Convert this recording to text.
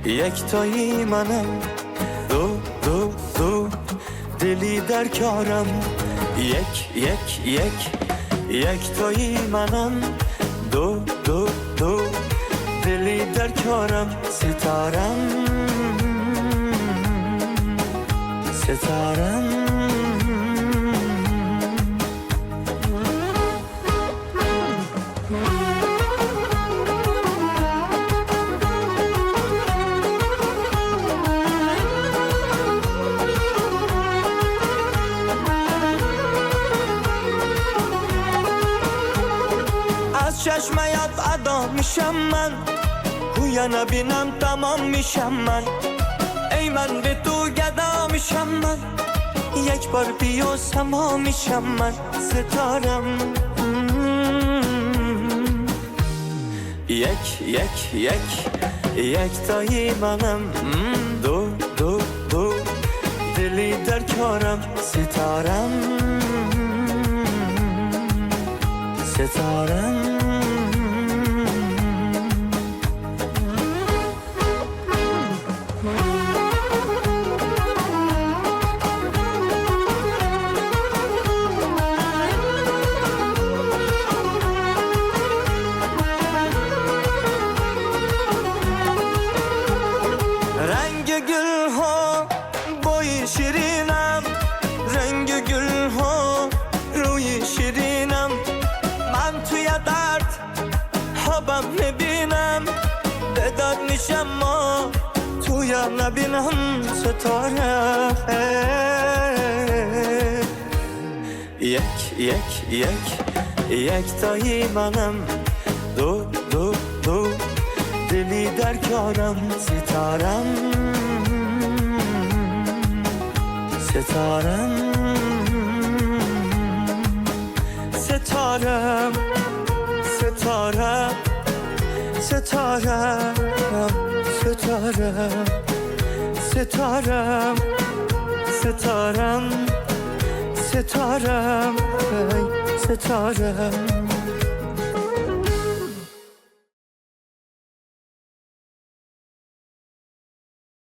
یک تایی منم، دو دلی در کارم. یک تایی منم، دو دلی در کارم. ستارم از چشمایت ادا میشم من، گویا نبینم تمام میشم من. ای من به تو گدا میشم من، یک بار بیا سما میشم من. ستارم یک تایی منم، دو دلی در کارم. ستارم رنگ گل ها بوی شیرینم، رنگ گل ها روی شیرینم. من توی درد خوابم نبینم، به درد میشم ما توی نبینم. ستاره یک تایی منم، دو دلی در کارم. ستارم ستارم